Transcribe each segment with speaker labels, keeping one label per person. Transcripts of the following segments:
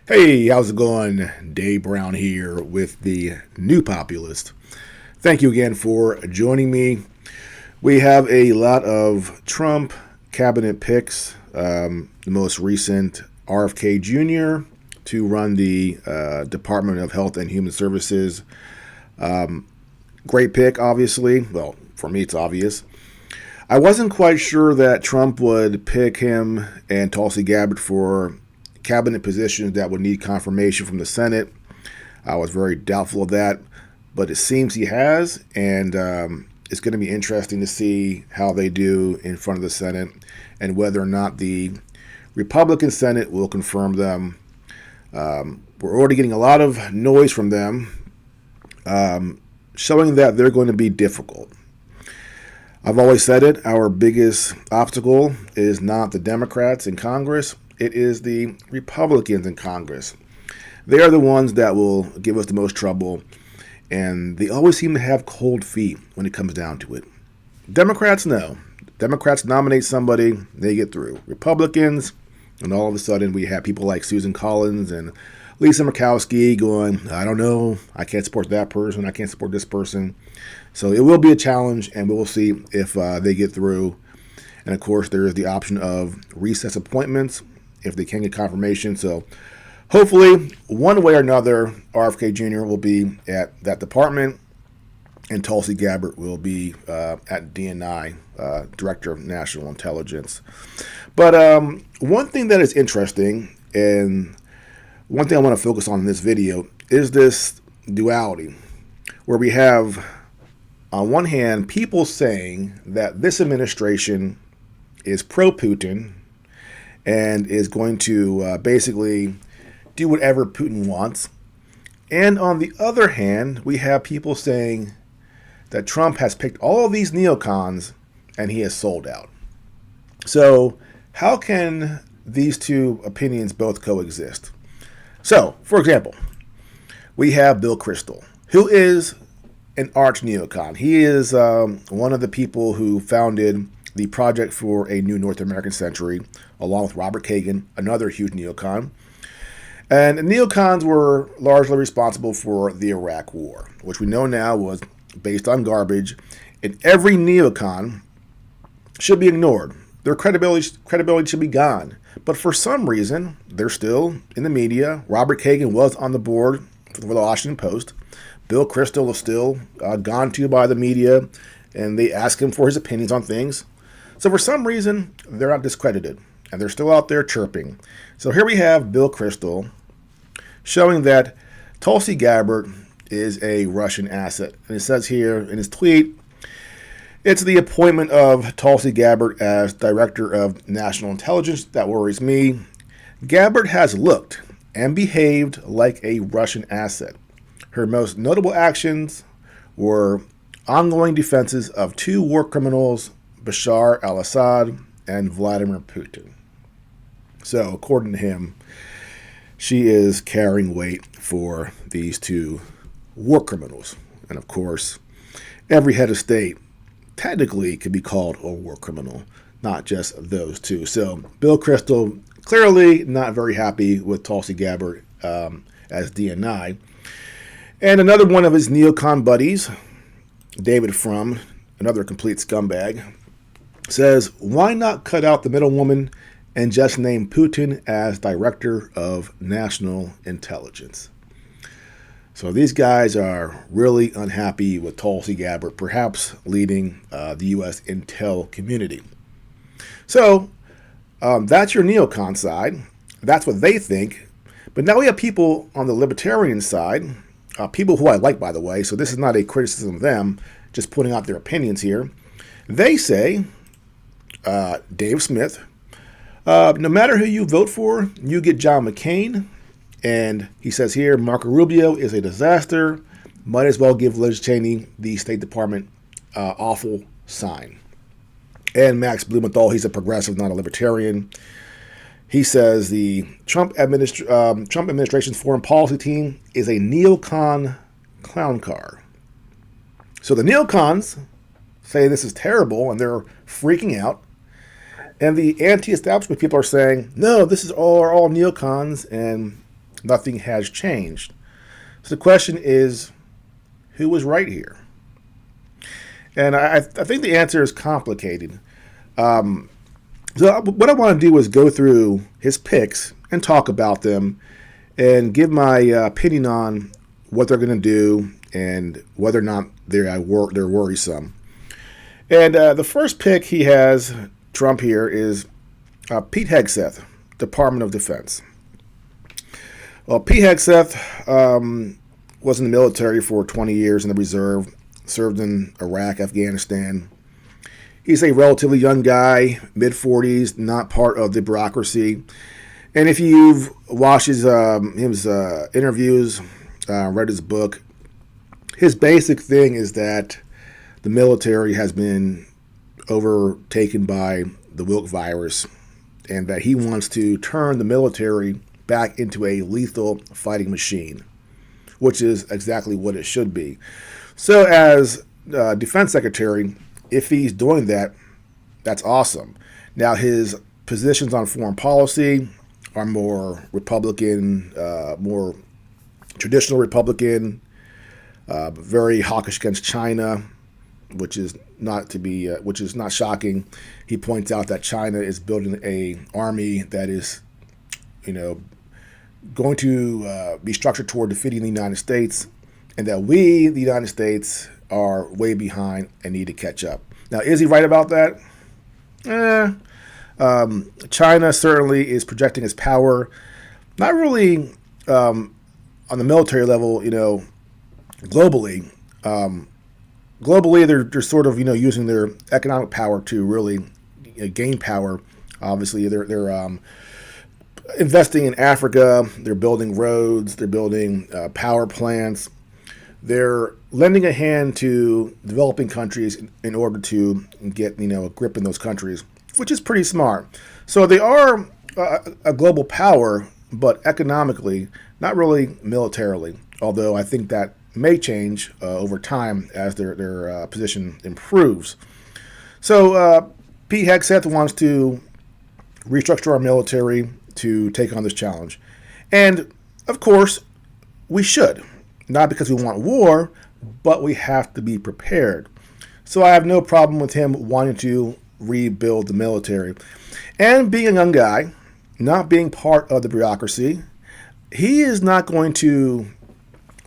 Speaker 1: Hey, how's it going? Dave Brown here with the New Populist. Thank you again for joining me. We have a lot of Trump cabinet picks. The most recent, RFK Jr. to run the Department of Health and Human Services. Great pick, obviously. Well, for me, it's obvious. I wasn't quite sure that Trump would pick him and Tulsi Gabbard for cabinet positions that would need confirmation from the Senate. I was very doubtful of that, but it seems he has, and it's going to be interesting to see how they do in front of the Senate and whether or not the Republican Senate will confirm them. We're already getting a lot of noise from them, showing that they're going to be difficult. I've always said it, our biggest obstacle is not the Democrats in Congress, it is the Republicans in Congress. They are the ones that will give us the most trouble, and they always seem to have cold feet when it comes down to it. Democrats, no. Democrats nominate somebody, they get through. Republicans, and all of a sudden we have people like Susan Collins and Lisa Murkowski going, I don't know, I can't support that person, I can't support this person. So it will be a challenge, and we will see if they get through. And of course, there is the option of recess appointments if they can get confirmation. So hopefully, one way or another, RFK Jr. will be at that department, and Tulsi Gabbard will be at DNI, Director of National Intelligence. But one thing that is interesting, and one thing I want to focus on in this video, is this duality, where we have, on one hand, people saying that this administration is pro-Putin and is going to basically do whatever Putin wants. And on the other hand, we have people saying that Trump has picked all of these neocons and he has sold out. So how can these two opinions both coexist? So, for example, we have Bill Kristol, who is an arch neocon. He is one of the people who founded the Project for a New North American Century, along with Robert Kagan, another huge neocon. And the neocons were largely responsible for the Iraq War, which we know now was based on garbage. And every neocon should be ignored. Their credibility should be gone. But for some reason, they're still in the media. Robert Kagan was on the board for the Washington Post. Bill Kristol is still gone to by the media, and they ask him for his opinions on things. So for some reason, they're not discredited, and they're still out there chirping. So here we have Bill Kristol showing that Tulsi Gabbard is a Russian asset. And it says here in his tweet, it's the appointment of Tulsi Gabbard as Director of National Intelligence that worries me. Gabbard has looked and behaved like a Russian asset. Her most notable actions were ongoing defenses of two war criminals, Bashar al-Assad and Vladimir Putin. So, according to him, she is carrying weight for these two war criminals. And of course, every head of state technically could be called a war criminal, not just those two. So, Bill Kristol clearly not very happy with Tulsi Gabbard as DNI. And another one of his neocon buddies, David Frum, another complete scumbag, says, why not cut out the middlewoman and just name Putin as Director of National Intelligence? So these guys are really unhappy with Tulsi Gabbard, perhaps leading the U.S. intel community. So that's your neocon side. That's what they think. But now we have people on the libertarian side, people who I like, by the way, so this is not a criticism of them, just putting out their opinions here. They say, Dave Smith, no matter who you vote for, you get John McCain. And he says here, Marco Rubio is a disaster. Might as well give Liz Cheney the State Department awful sign. And Max Blumenthal, he's a progressive, not a libertarian. He says the Trump administration's foreign policy team is a neocon clown car. So the neocons say this is terrible, and they're freaking out. And the anti-establishment people are saying, no, this is all neocons, and Nothing has changed. So the question is, who was right here? And I think the answer is complicated. So what I want to do is go through his picks and talk about them and give my opinion on what they're going to do and whether or not they're worrisome. And the first pick he has, Trump here, is Pete Hegseth, Department of Defense. Well, Pete Hegseth was in the military for 20 years in the reserve, served in Iraq, Afghanistan. He's a relatively young guy, mid-40s, not part of the bureaucracy. And if you've watched his interviews, read his book, his basic thing is that the military has been overtaken by the Wilk virus and that he wants to turn the military back into a lethal fighting machine, which is exactly what it should be. So as defense secretary, if he's doing that, that's awesome. Now, his positions on foreign policy are more Republican, more traditional Republican, very hawkish against China, which is not shocking. He points out that China is building an army that is, going to be structured toward defeating the United States, and that we, the United States, are way behind and need to catch up. Now, is he right about that? China certainly is projecting its power, not really on the military level, globally. Globally, they're sort of, using their economic power to really gain power. Obviously, they're investing in Africa. They're building roads. They're building power plants. They're lending a hand to developing countries in order to get, a grip in those countries, which is pretty smart. So they are a global power, but economically, not really militarily, although I think that may change over time as their position improves. So Pete Hegseth wants to restructure our military to take on this challenge. And, of course, we should. Not because we want war, but we have to be prepared. So I have no problem with him wanting to rebuild the military. And being a young guy, not being part of the bureaucracy, he is not going to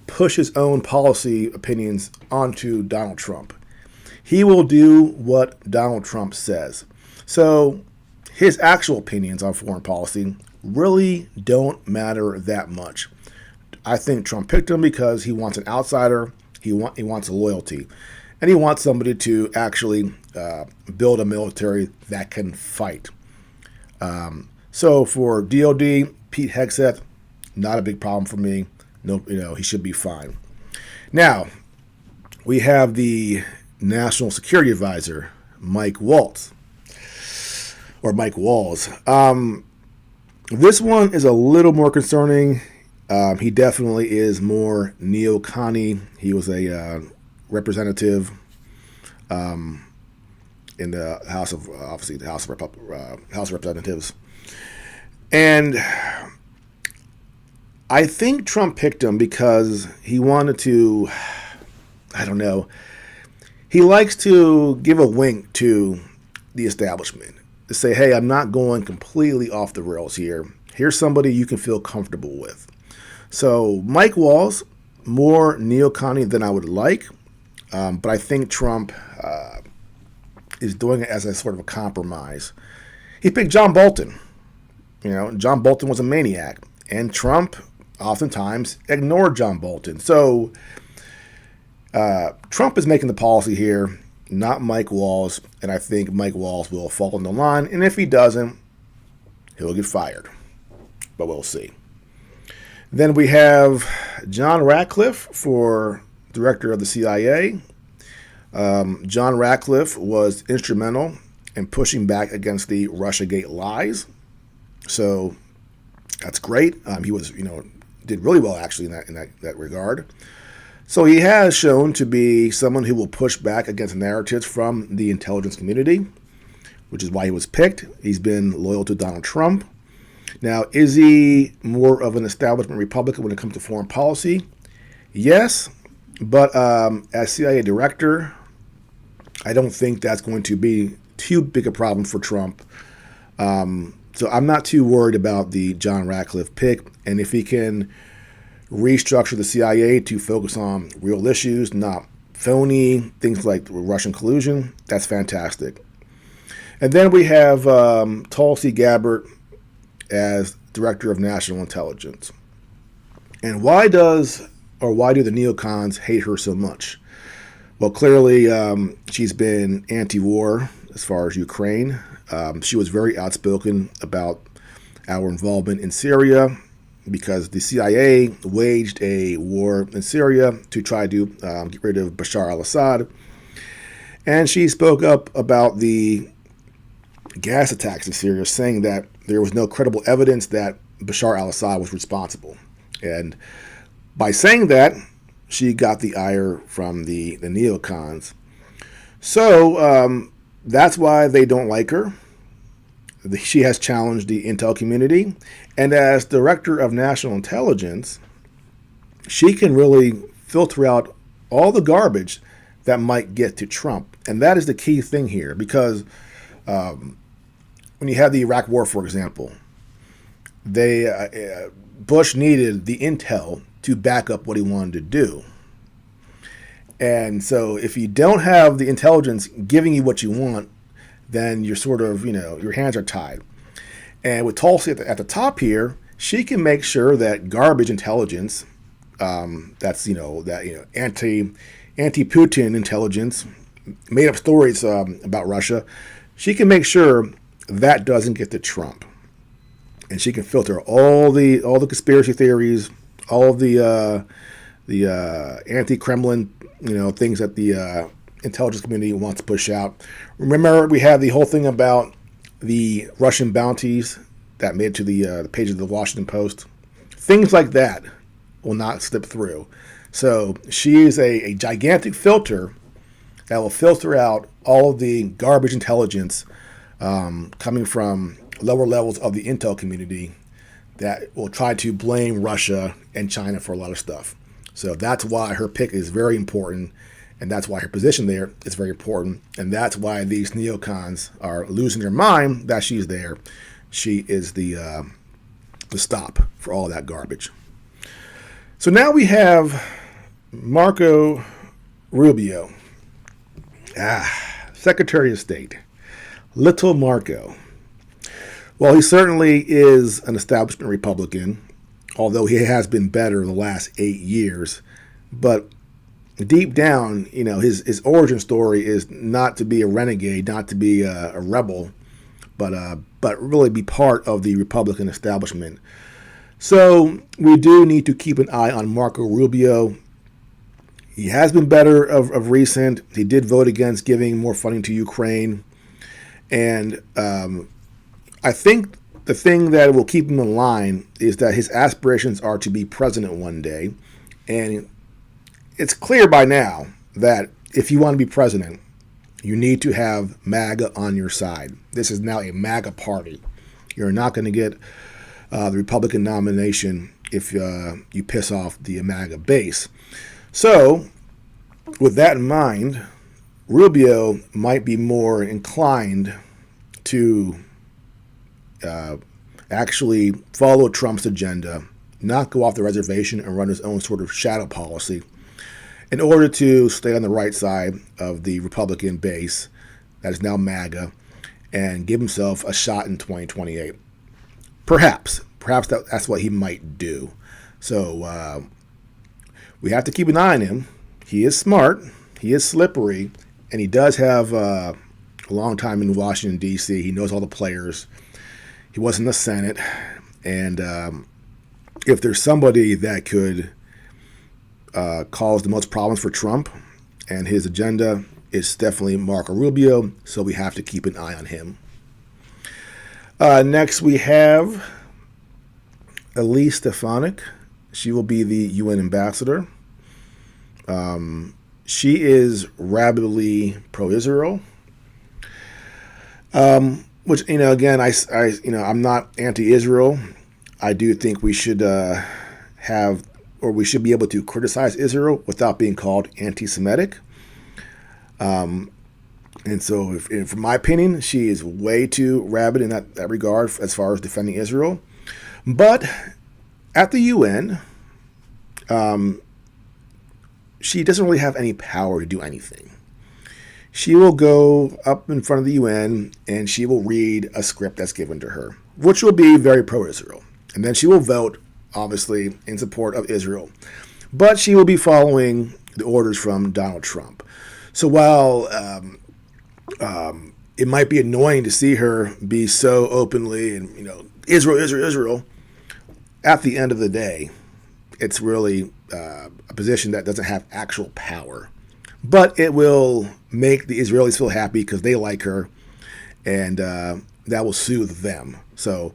Speaker 1: push his own policy opinions onto Donald Trump. He will do what Donald Trump says. So his actual opinions on foreign policy really don't matter that much. I think Trump picked him because he wants an outsider, he wants a loyalty, and he wants somebody to actually build a military that can fight. So for DOD, Pete Hegseth, not a big problem for me. No, he should be fine. Now, we have the National Security Advisor, Mike Waltz. This one is a little more concerning. He definitely is more Neocon. He was a representative in the House of Representatives, and I think Trump picked him because he wanted to. I don't know. He likes to give a wink to the establishment to say, "Hey, I'm not going completely off the rails here. Here's somebody you can feel comfortable with." So Mike Waltz, more Neocon than I would like, but I think Trump is doing it as a sort of a compromise. He picked John Bolton. John Bolton was a maniac, and Trump oftentimes ignored John Bolton. So Trump is making the policy here, not Mike Waltz, and I think Mike Waltz will fall in the line, and if he doesn't, he'll get fired. But we'll see. Then we have John Ratcliffe for director of the CIA. John Ratcliffe was instrumental in pushing back against the Russiagate lies. So that's great. He was, did really well actually in that regard. So he has shown to be someone who will push back against narratives from the intelligence community, which is why he was picked. He's been loyal to Donald Trump. Now, is he more of an establishment Republican when it comes to foreign policy? Yes, but as CIA director, I don't think that's going to be too big a problem for Trump. So I'm not too worried about the John Ratcliffe pick. And if he can restructure the CIA to focus on real issues, not phony things like Russian collusion, that's fantastic. And then we have Tulsi Gabbard as Director of National Intelligence. And why do the neocons hate her so much? Well, clearly she's been anti-war as far as Ukraine. She was very outspoken about our involvement in Syria because the CIA waged a war in Syria to try to get rid of Bashar al-Assad. And she spoke up about the gas attacks in Syria, saying that there was no credible evidence that Bashar al-Assad was responsible. And by saying that, she got the ire from the neocons. So that's why they don't like her. She has challenged the intel community. And as Director of National Intelligence, she can really filter out all the garbage that might get to Trump. And that is the key thing here, because when you have the Iraq War, for example, Bush needed the intel to back up what he wanted to do. And so if you don't have the intelligence giving you what you want, then you're sort of, your hands are tied. And with Tulsi at the top here, she can make sure that garbage intelligence, that's, anti-Putin intelligence, made up stories about Russia, she can make sure that doesn't get to Trump. And she can filter all the conspiracy theories, all the anti-Kremlin, things that the intelligence community wants to push out. Remember, we had the whole thing about the Russian bounties that made it to the page of the Washington Post. Things like that will not slip through. So she is a gigantic filter that will filter out all of the garbage intelligence coming from lower levels of the intel community that will try to blame Russia and China for a lot of stuff. So that's why her pick is very important, and that's why her position there is very important, and that's why these neocons are losing their mind that she's there. She is the stop for all that garbage. So now we have Marco Rubio, Secretary of State, Little Marco. Well, he certainly is an establishment Republican, although he has been better the last 8 years. But deep down, his origin story is not to be a renegade, not to be a rebel, but really be part of the Republican establishment. So we do need to keep an eye on Marco Rubio. He has been better of recent. He did vote against giving more funding to Ukraine. And I think the thing that will keep him in line is that his aspirations are to be president one day. And it's clear by now that if you want to be president, you need to have MAGA on your side. This is now a MAGA party. You're not going to get the Republican nomination if you piss off the MAGA base. So, with that in mind, Rubio might be more inclined to actually follow Trump's agenda, not go off the reservation and run his own sort of shadow policy in order to stay on the right side of the Republican base that is now MAGA and give himself a shot in 2028. Perhaps that's what he might do. So we have to keep an eye on him. He is smart, he is slippery, and he does have a long time in Washington, D.C. He knows all the players. He was in the Senate. And if there's somebody that could cause the most problems for Trump and his agenda, it's definitely Marco Rubio. So we have to keep an eye on him. Next, we have Elise Stefanik. She will be the UN ambassador. She is rabidly pro-Israel. which, again, I'm not anti-Israel. I do think we should we should be able to criticize Israel without being called anti-Semitic. And so, from my opinion, she is way too rabid in that regard as far as defending Israel. But at the UN, she doesn't really have any power to do anything. She will go up in front of the UN and she will read a script that's given to her, which will be very pro-Israel. And then she will vote, obviously, in support of Israel. But she will be following the orders from Donald Trump. So while it might be annoying to see her be so openly and, Israel, Israel, Israel, at the end of the day, it's really a position that doesn't have actual power. But it will make the Israelis feel happy because they like her, and that will soothe them. So,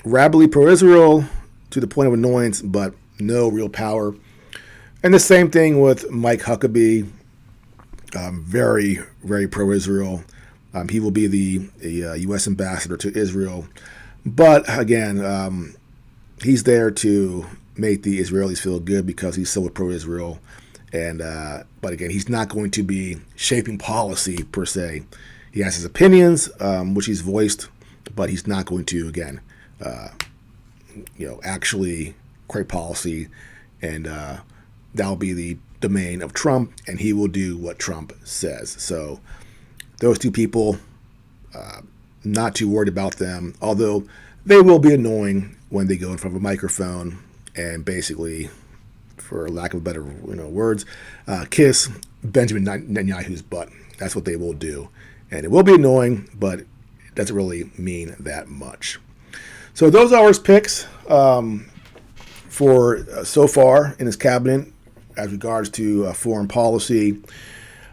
Speaker 1: rabidly pro-Israel to the point of annoyance, but no real power. And the same thing with Mike Huckabee, very, very pro-Israel. He will be the U.S. ambassador to Israel. But again, he's there to make the Israelis feel good because he's so pro-Israel. And but again, he's not going to be shaping policy per se. He has his opinions, which he's voiced, but he's not going to actually create policy. And that'll be the domain of Trump, and he will do what Trump says. So those two people, not too worried about them, although they will be annoying when they go in front of a microphone and basically, for lack of better words, kiss Benjamin Netanyahu's butt. That's what they will do. And it will be annoying, but it doesn't really mean that much. So those are his picks for so far in his cabinet as regards to foreign policy.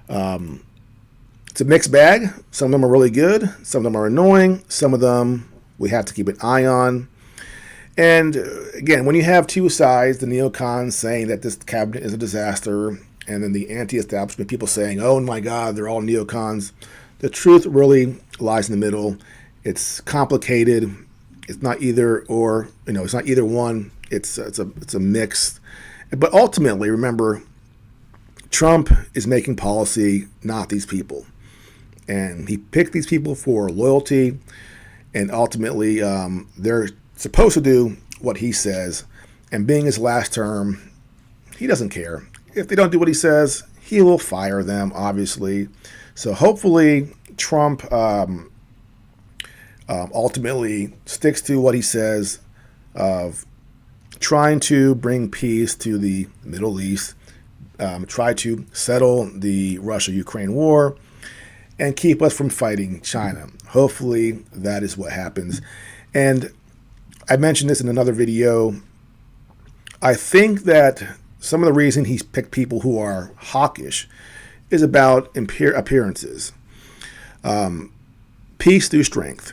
Speaker 1: It's a mixed bag. Some of them are really good. Some of them are annoying. Some of them we have to keep an eye on. And again, when you have two sides, the neocons saying that this cabinet is a disaster, and then the anti-establishment people saying, oh my God, they're all neocons, the truth really lies in the middle. It's complicated. It's not either or, it's not either one. It's a mix. But ultimately, remember, Trump is making policy, not these people. And he picked these people for loyalty, and ultimately they're supposed to do what he says. And being his last term, he doesn't care. If they don't do what he says, he will fire them, obviously. So hopefully Trump ultimately sticks to what he says of trying to bring peace to the Middle East, try to settle the Russia-Ukraine war, and keep us from fighting China. Hopefully that is what happens. And I mentioned this in another video. I think that some of the reason he's picked people who are hawkish is about appearances. Peace through strength.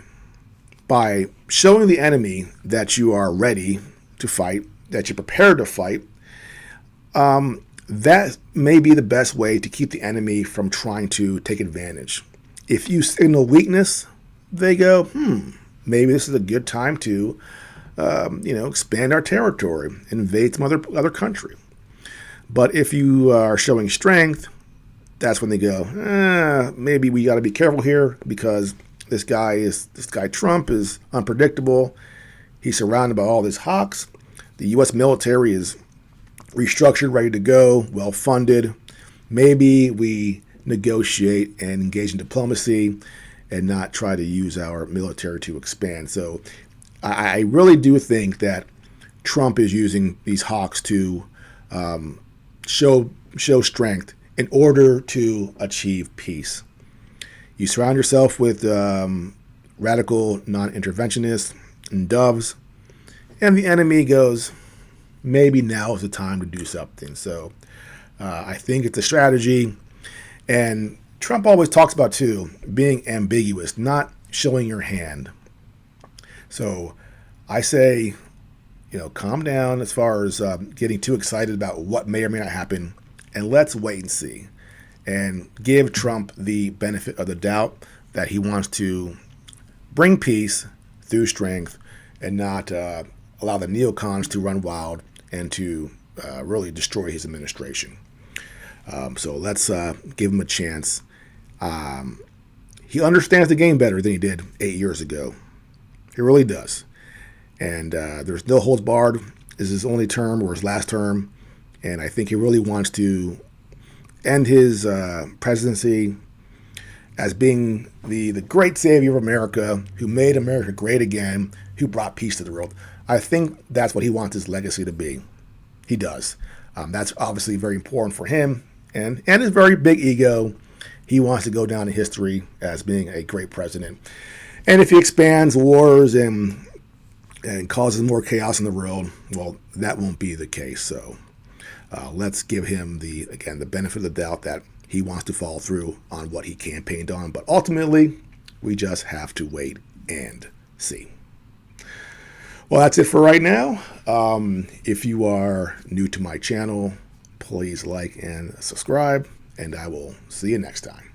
Speaker 1: By showing the enemy that you are ready to fight, that you're prepared to fight, that may be the best way to keep the enemy from trying to take advantage. If you signal weakness, they go, maybe this is a good time to, expand our territory, invade some other country. But if you are showing strength, that's when they go, maybe we got to be careful here because this guy Trump is unpredictable. He's surrounded by all these hawks. The U.S. military is restructured, ready to go, well funded. Maybe we negotiate and engage in diplomacy and not try to use our military to expand. So I really do think that Trump is using these hawks to show strength in order to achieve peace. You surround yourself with radical non-interventionists and doves, and the enemy goes, maybe now is the time to do something. So I think it's a strategy. And Trump always talks about, too, being ambiguous, not showing your hand. So I say, calm down as far as getting too excited about what may or may not happen. And let's wait and see. And give Trump the benefit of the doubt. that he wants to bring peace through strength and not allow the neocons to run wild and to really destroy his administration. So let's give him a chance. He understands the game better than he did 8 years ago. He really does. And there's no holds barred. This is his only term or his last term. And I think he really wants to end his presidency as being the great savior of America, who made America great again, who brought peace to the world. I think that's what he wants his legacy to be. He does. That's obviously very important for him and his very big ego. He wants to go down in history as being a great president. And if he expands wars and causes more chaos in the world, well, that won't be the case. So let's give him the benefit of the doubt that he wants to follow through on what he campaigned on. But ultimately, we just have to wait and see. Well, that's it for right now. If you are new to my channel, please like and subscribe, and I will see you next time.